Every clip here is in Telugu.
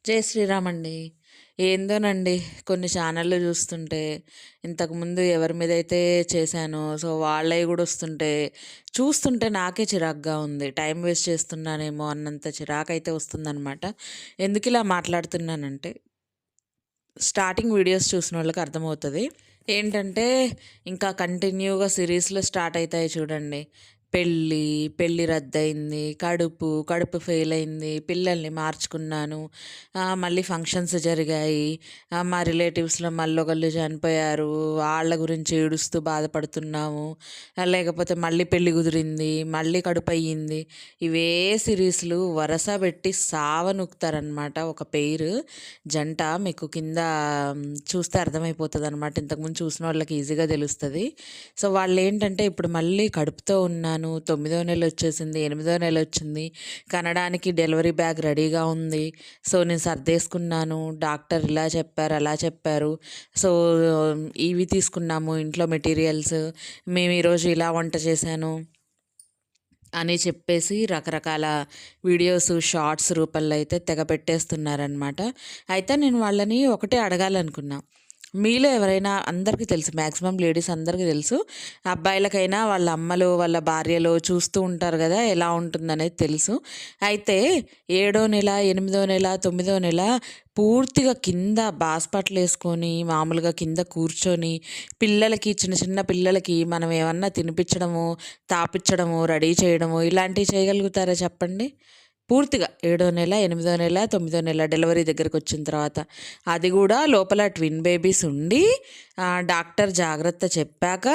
జై శ్రీరామ్ అండి. ఏందోనండి, కొన్ని ఛానళ్ళు చూస్తుంటే ఇంతకుముందు ఎవరి మీదైతే చేశానో వాళ్ళవి కూడా వస్తుంటే చూస్తుంటే నాకే చిరాకుగా ఉంది. టైం వేస్ట్ చేస్తున్నానేమో అన్నంత చిరాకైతే వస్తుందనమాట. ఎందుకు ఇలా మాట్లాడుతున్నానంటే, స్టార్టింగ్ వీడియోస్ చూసిన వాళ్ళకి అర్థమవుతుంది ఏంటంటే, ఇంకా కంటిన్యూగా సిరీస్లో స్టార్ట్ అవుతాయి చూడండి. పెళ్ళి రద్దయింది, కడుపు ఫెయిల్ అయింది, పిల్లల్ని మార్చుకున్నాను, మళ్ళీ ఫంక్షన్స్ జరిగాయి, మా రిలేటివ్స్లో మళ్ళీ ఒకళ్ళు చనిపోయారు, వాళ్ళ గురించి ఏడుస్తూ బాధపడుతున్నాము, లేకపోతే మళ్ళీ పెళ్ళి కుదిరింది, మళ్ళీ కడుపు అయ్యింది. ఇవే సిరీస్లు వరస పెట్టి సావనుకుతారనమాట. ఒక పేరు జంట మీకు కింద చూస్తే అర్థమైపోతుంది అనమాట. ఇంతకుముందు చూసిన వాళ్ళకి ఈజీగా తెలుస్తుంది. సో వాళ్ళు ఏంటంటే, ఇప్పుడు మళ్ళీ కడుపుతో ఉన్నాను, 9వ నెల వచ్చేసింది, 8వ నెల వచ్చింది, కనడానికి డెలివరీ బ్యాగ్ రెడీగా ఉంది, సో నేను సర్దేసుకున్నాను, డాక్టర్ ఇలా చెప్పారు అలా చెప్పారు, సో ఇవి తీసుకున్నాము ఇంట్లో మెటీరియల్స్, మేము ఈరోజు ఇలా వంట చేశాను అని చెప్పేసి రకరకాల వీడియోస్ షార్ట్స్ రూపంలో అయితే తెగ పెట్టేస్తున్నారనమాట. అయితే నేను వాళ్ళని ఒకటే అడగాలనుకున్నా, మీలో ఎవరైనా, అందరికీ తెలుసు, మ్యాక్సిమం లేడీస్ అందరికీ తెలుసు, అబ్బాయిలకైనా వాళ్ళ అమ్మలు వాళ్ళ భార్యలు చూస్తూ ఉంటారు కదా ఎలా ఉంటుందనేది తెలుసు. అయితే 7వ నెల 8వ నెల 9వ నెల పూర్తిగా కింద బాస్పట్లు వేసుకొని మామూలుగా కింద కూర్చొని పిల్లలకి, చిన్న చిన్న పిల్లలకి మనం ఏమన్నా తినిపించడము, తాపించడము, రెడీ చేయడము ఇలాంటివి చేయగలుగుతారా చెప్పండి? పూర్తిగా 7వ నెల 8వ నెల 9వ నెల డెలివరీ దగ్గరికి వచ్చిన తర్వాత, అది కూడా లోపల ట్విన్ బేబీస్ ఉండి డాక్టర్ జాగ్రత్త చెప్పాక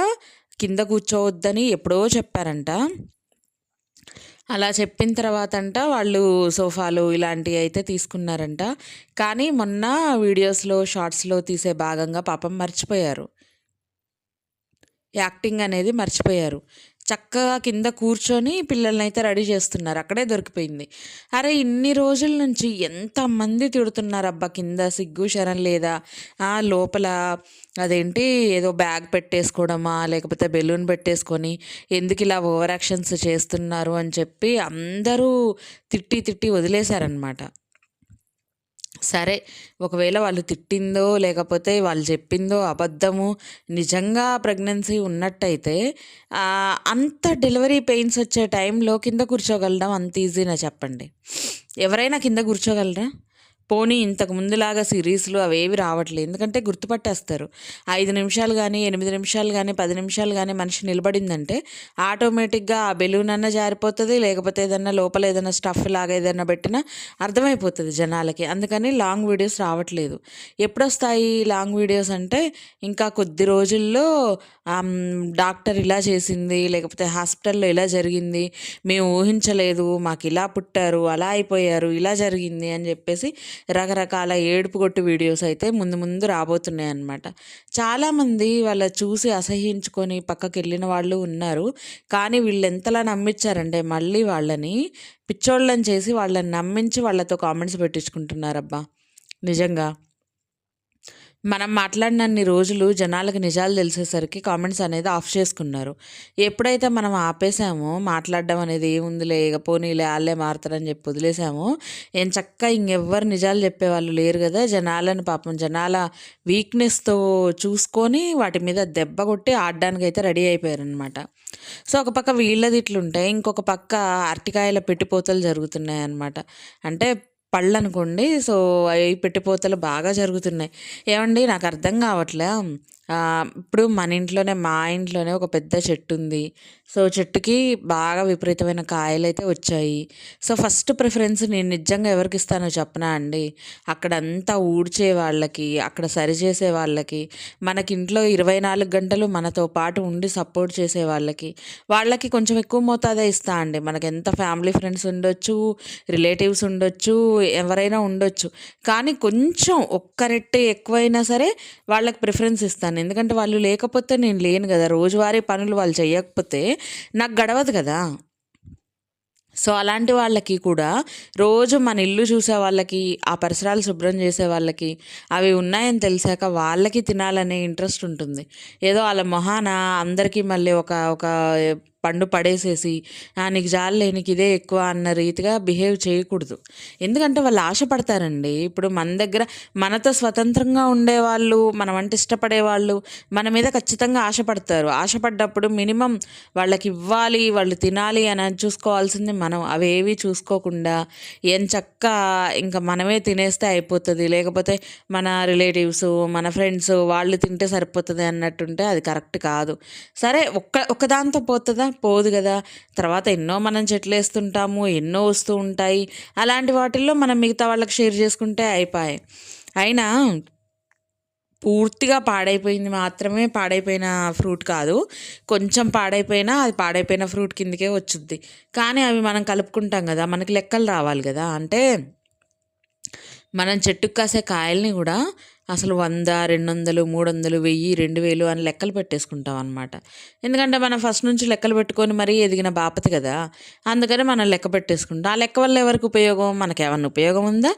కింద కూర్చోవద్దని ఎప్పుడో చెప్పారంట. అలా చెప్పిన తర్వాత వాళ్ళు సోఫాలు ఇలాంటివి అయితే తీసుకున్నారంట. కానీ మొన్న వీడియోస్లో షార్ట్స్లో తీసే భాగంగా పాపం మర్చిపోయారు, యాక్టింగ్ అనేది మర్చిపోయారు. చక్కగా కింద కూర్చొని పిల్లల్ని అయితే రెడీ చేస్తున్నారు, అక్కడే దొరికిపోయింది. అరే ఇన్ని రోజుల నుంచి ఎంతమంది తిడుతున్నారు అబ్బా, కింద సిగ్గు శరం లేదా, లోపల అదేంటి ఏదో బ్యాగ్ పెట్టేసుకోవడమా, లేకపోతే బెలూన్ పెట్టేసుకొని ఎందుకు ఇలా ఓవర్ యాక్షన్స్ చేస్తున్నారు అని చెప్పి అందరూ తిట్టి వదిలేశారనమాట. సరే, ఒకవేళ వాళ్ళు తిట్టిందో లేకపోతే వాళ్ళు చెప్పిందో అబద్ధము, నిజంగా ప్రెగ్నెన్సీ ఉన్నట్టయితే అంత డెలివరీ పెయిన్స్ వచ్చే టైంలో కింద కూర్చోగలడం అంత ఈజీనా చెప్పండి? ఎవరైనా కింద కూర్చోగలరా? పోనీ ఇంతకు ముందులాగా సిరీస్లు అవేవి రావట్లేదు, ఎందుకంటే గుర్తుపట్టేస్తారు. 5 నిమిషాలు కానీ 8 నిమిషాలు కానీ 10 నిమిషాలు కానీ మనిషి నిలబడిందంటే ఆటోమేటిక్గా ఆ బెలూన్ అన్న జారిపోతుంది, లేకపోతే ఏదన్నా లోపల ఏదైనా స్టఫ్ లాగా ఏదైనా పెట్టినా అర్థమైపోతుంది జనాలకి. అందుకని లాంగ్ వీడియోస్ రావట్లేదు. ఎప్పుడొస్తాయి లాంగ్ వీడియోస్ అంటే, ఇంకా కొద్ది రోజుల్లో డాక్టర్ ఇలా చేసింది, లేకపోతే హాస్పిటల్లో ఇలా జరిగింది, మేము ఊహించలేదు, మాకు ఇలా పుట్టారు, అలా అయిపోయారు, ఇలా జరిగింది అని చెప్పేసి రకరకాల ఏడుపు కొట్టు వీడియోస్ అయితే ముందు రాబోతున్నాయి అన్నమాట. చాలామంది వాళ్ళ చూసి అసహించుకొని పక్కకి వెళ్ళిన వాళ్ళు ఉన్నారు. కానీ వీళ్ళు ఎంతలా నమ్మించారంటే మళ్ళీ వాళ్ళని పిచ్చోళ్ళని చేసి వాళ్ళని నమ్మించి వాళ్ళతో కామెంట్స్ పెట్టించుకుంటున్నారబ్బా. నిజంగా మనం మాట్లాడినన్ని రోజులు జనాలకు నిజాలు తెలిసేసరికి కామెంట్స్ అనేది ఆఫ్ చేసుకున్నారు. ఎప్పుడైతే మనం ఆపేసామో మాట్లాడడం అనేది, ఏముందిలే ఇక పోనీలే వాళ్ళే మారుతారని చెప్పి వదిలేసామో, ఏం చక్కగా ఇంకెవ్వరు నిజాలు చెప్పేవాళ్ళు లేరు కదా. జనాలను పాపం జనాల వీక్నెస్తో చూసుకొని వాటి మీద దెబ్బ కొట్టి ఆడడానికి అయితే రెడీ అయిపోయారనమాట. సో ఒక పక్క వీళ్ళది ఇట్లుంటే, ఇంకొక పక్క అరటికాయల పెట్టిపోతలు జరుగుతున్నాయి అన్నమాట. అంటే పళ్ళు అనుకోండి. సో అవి పెట్టిపోతలు బాగా జరుగుతున్నాయి. ఏమండి నాకు అర్థం కావట్లే, ఇప్పుడు మన ఇంట్లోనే, మా ఇంట్లోనే ఒక పెద్ద చెట్టు ఉంది. సో చెట్టుకి బాగా విపరీతమైన కాయలు అయితే వచ్చాయి. సో ఫస్ట్ ప్రిఫరెన్స్ నేను నిజంగా ఎవరికి ఇస్తానో చెప్పనా అండి, అక్కడంతా ఊడ్చే వాళ్ళకి, అక్కడ సరిచేసే వాళ్ళకి, మనకి ఇంట్లో 24 గంటలు మనతో పాటు ఉండి సపోర్ట్ చేసే వాళ్ళకి కొంచెం ఎక్కువ మోతాదే ఇస్తా అండి. మనకి ఎంత ఫ్యామిలీ ఫ్రెండ్స్ ఉండొచ్చు, రిలేటివ్స్ ఉండొచ్చు, ఎవరైనా ఉండొచ్చు, కానీ కొంచెం ఒక్క రెట్టు ఎక్కువైనా సరే వాళ్ళకి ప్రిఫరెన్స్ ఇస్తాను. ఎందుకంటే వాళ్ళు లేకపోతే నేను లేను కదా, రోజువారీ పనులు వాళ్ళు చేయకపోతే నాకు గడవదు కదా. సో అలాంటి వాళ్ళకి కూడా రోజు మన ఇల్లు చూసే వాళ్ళకి, ఆ పరిసరాలు శుభ్రం చేసే వాళ్ళకి, అవి ఉన్నాయని తెలిసాక వాళ్ళకి తినాలనే ఇంట్రెస్ట్ ఉంటుంది. ఏదో వాళ్ళ మొహాన అందరికీ మళ్ళీ ఒక ఒక పండు పడేసేసి నీకు జాలే నీకు ఇదే ఎక్కువ అన్న రీతిగా బిహేవ్ చేయకూడదు. ఎందుకంటే వాళ్ళు ఆశపడతారండి. ఇప్పుడు మన దగ్గర మనతో స్వతంత్రంగా ఉండేవాళ్ళు, మనం అంటే ఇష్టపడేవాళ్ళు మన మీద ఖచ్చితంగా ఆశపడతారు. ఆశపడ్డప్పుడు మినిమం వాళ్ళకి ఇవ్వాలి, వాళ్ళు తినాలి అని చూసుకోవాల్సింది మనం. అవేవి చూసుకోకుండా ఎంచక్కా ఇంకా మనమే తినేస్తే అయిపోతుంది, లేకపోతే మన రిలేటివ్స్ మన ఫ్రెండ్స్ వాళ్ళు తింటే సరిపోతుంది అన్నట్టుంటే అది కరెక్ట్ కాదు. సరే ఒక్కదాంతో పోతుందా? పోదు కదా. తర్వాత ఎన్నో మనం చెట్లు వేస్తుంటాము, ఎన్నో వస్తూ ఉంటాయి. అలాంటి వాటిల్లో మనం మిగతా వాళ్ళకి షేర్ చేసుకుంటే అయిపోయాయి. అయినా పూర్తిగా పాడైపోయింది మాత్రమే పాడైపోయిన ఫ్రూట్ కాదు. కొంచెం పాడైపోయినా అది పాడైపోయిన ఫ్రూట్ కిందకే వచ్చుద్ది. కానీ అవి మనం కలుపుకుంటాం కదా, మనకి లెక్కలు రావాలి కదా. అంటే మనం చెట్టుకు కాసే కాయల్ని కూడా అసలు 100, 200, 300, 1000, 2000 అని లెక్కలు పెట్టేసుకుంటాం అనమాట. ఎందుకంటే మనం ఫస్ట్ నుంచి లెక్కలు పెట్టుకొని మరీ ఎదిగిన బాపతి కదా, అందుకని మనం లెక్క పెట్టేసుకుంటాం. ఆ లెక్క వల్ల ఎవరికి ఉపయోగం? మనకి ఏమన్నా ఉపయోగం ఉందా?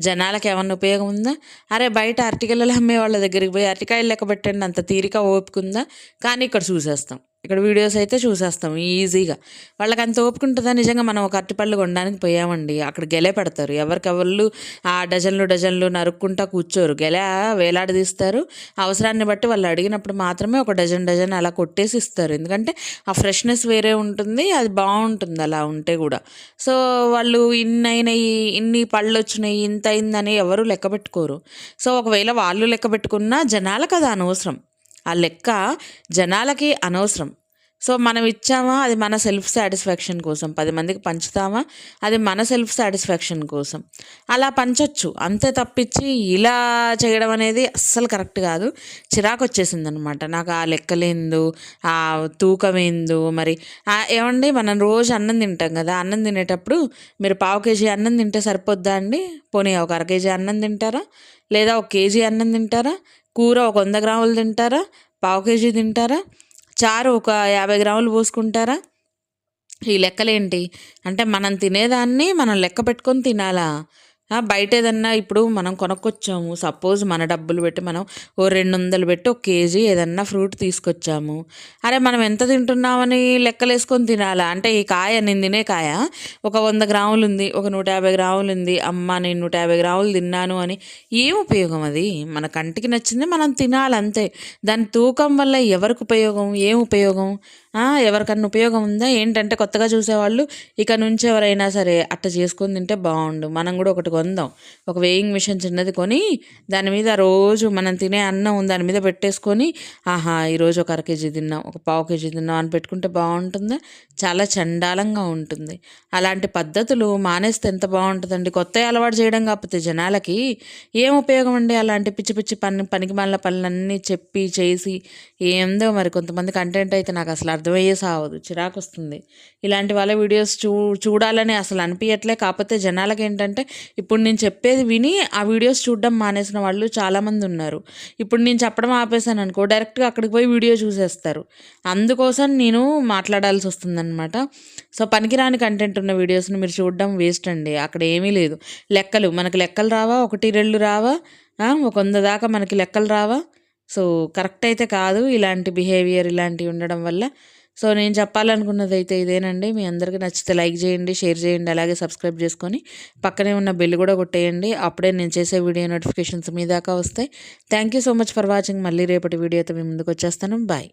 జనాలకు ఏమన్నా ఉపయోగం ఉందా? అరే బయట అరటికాయలు అమ్మే వాళ్ళ దగ్గరికి పోయి అరటికాయలు లెక్క పెట్టండి అంత తీరిక ఓపిక ఉందా? కానీ ఇక్కడ చూసేస్తాం, ఇక్కడ వీడియోస్ అయితే చూసేస్తాం ఈజీగా. వాళ్ళకి అంత ఓపిక ఉంటుందా? నిజంగా మనం ఒక అరటిపళ్ళు కొనడానికి పోయామండి, అక్కడ గెలే పెడతారు. ఎవరికెవళ్ళు ఆ డజన్లు నరుక్కుంటా కూర్చోరు, గెల వేలాడదీస్తారు. అవసరాన్ని బట్టి వాళ్ళు అడిగినప్పుడు మాత్రమే ఒక డజన్ అలా కొట్టేసి ఇస్తారు. ఎందుకంటే ఆ ఫ్రెష్నెస్ వేరే ఉంటుంది, అది బాగుంటుంది అలా ఉంటే కూడా. సో వాళ్ళు ఇన్ని అయినాయి, ఇన్ని పళ్ళు వచ్చినాయి, ఇంత అయిందని ఎవరు లెక్క పెట్టుకోరు. సో ఒకవేళ వాళ్ళు లెక్క పెట్టుకున్నా జనాలకు అది అనవసరం, ఆ లెక్క జనాలకి అనవసరం. సో మనం ఇచ్చామా అది మన సెల్ఫ్ సాటిస్ఫాక్షన్ కోసం, 10 మందికి పంచుతామా అది మన సెల్ఫ్ సాటిస్ఫాక్షన్ కోసం, అలా పంచొచ్చు. అంతే తప్పించి ఇలా చేయడం అనేది అస్సలు కరెక్ట్ కాదు. చిరాకు వచ్చేసింది అనమాట నాకు ఆ లెక్కలేందు, ఆ తూకమేందు. మరి ఏమండి మనం రోజు అన్నం తింటాం కదా, అన్నం తినేటప్పుడు మీరు 1/4 కేజీ అన్నం తింటే సరిపోద్దా అండి? పోనీ ఒక 1/2 కేజీ అన్నం తింటారా, లేదా 1 కేజీ అన్నం తింటారా? కూర ఒక 100 గ్రాములు తింటారా? 1/4 కేజీ తింటారా? చారు ఒక 50 గ్రాములు పోసుకుంటారా? ఈ లెక్కలేంటి? అంటే మనం తినేదాన్ని మనం లెక్క పెట్టుకొని తినాలా? బయట ఏదన్నా ఇప్పుడు మనం కొనుక్కొచ్చాము, సపోజ్ మన డబ్బులు పెట్టి మనం 200 పెట్టి 1 కేజీ ఏదన్నా ఫ్రూట్ తీసుకొచ్చాము. అరే మనం ఎంత తింటున్నామని లెక్కలేసుకొని తినాలా? అంటే ఈ కాయ నేను తినే కాయ ఒక 100 గ్రాములు ఉంది, ఒక 150 గ్రాములు ఉంది, అమ్మ నేను 150 గ్రాములు తిన్నాను అని ఏం ఉపయోగం? అది మన కంటికి నచ్చింది మనం తినాలి అంతే. దాని తూకం వల్ల ఎవరికి ఉపయోగం? ఏం ఉపయోగం? ఎవరికన్నా ఉపయోగం ఉందా? ఏంటంటే కొత్తగా చూసేవాళ్ళు ఇక నుంచి ఎవరైనా సరే అట్ట చేసుకొని తింటే బాగుండు. మనం కూడా ఒకటి కొందాం, ఒక వేయింగ్ మిషన్ చిన్నది కొని దాని మీద రోజు మనం తినే అన్నం దాని మీద పెట్టేసుకొని ఈరోజు ఒక 1/2 కేజీ తిన్నాం, ఒక 1/4 కేజీ తిన్నాం అని పెట్టుకుంటే బాగుంటుందా? చాలా చండాలంగా ఉంటుంది. అలాంటి పద్ధతులు మానేస్తే ఎంత బాగుంటుందండి. కొత్త అలవాటు చేయడం కాకపోతే జనాలకి ఏం ఉపయోగం అండి? అలాంటి పిచ్చి పిచ్చి పనికి మాలిన పనులన్నీ చెప్పి చేసి ఏందో మరి. కొంతమంది కంటెంట్ అయితే నాకు అసలు అర్థమయ్యే సావదు, చిరాకు వస్తుంది. ఇలాంటి వాళ్ళ వీడియోస్ చూడాలని అసలు అనిపించట్లే. కాకపోతే జనాలకి ఏంటంటే ఇప్పుడు నేను చెప్పేది విని ఆ వీడియోస్ చూడడం మానేసిన వాళ్ళు చాలామంది ఉన్నారు. ఇప్పుడు నేను చెప్పడం ఆపేసాను అనుకో, డైరెక్ట్గా అక్కడికి పోయి వీడియో చూసేస్తారు. అందుకోసం నేను మాట్లాడాల్సి వస్తుందన్నమాట. సో పనికిరాని కంటెంట్ ఉన్న వీడియోస్ని మీరు చూడడం వేస్ట్ అండి. అక్కడ ఏమీ లేదు. లెక్కలు మనకి లెక్కలు రావా? 1, 2 రావా? ఒక 100 దాకా మనకి లెక్కలు రావా? సో కరెక్ట్ అయితే కాదు ఇలాంటి బిహేవియర్, ఇలాంటివి ఉండడం వల్ల. సో నేను చెప్పాలనుకున్నది అయితే ఇదేనండి. మీ అందరికీ నచ్చితే లైక్ చేయండి, షేర్ చేయండి, అలాగే సబ్స్క్రైబ్ చేసుకొని పక్కనే ఉన్న బెల్ కూడా కొట్టేయండి. అప్పుడే నేను చేసే వీడియో నోటిఫికేషన్స్ మీ దాకా వస్తాయి. Thank you so much for watching. మళ్ళీ రేపటి వీడియోతో మీ ముందుకు వచ్చేస్తాను. బాయ్.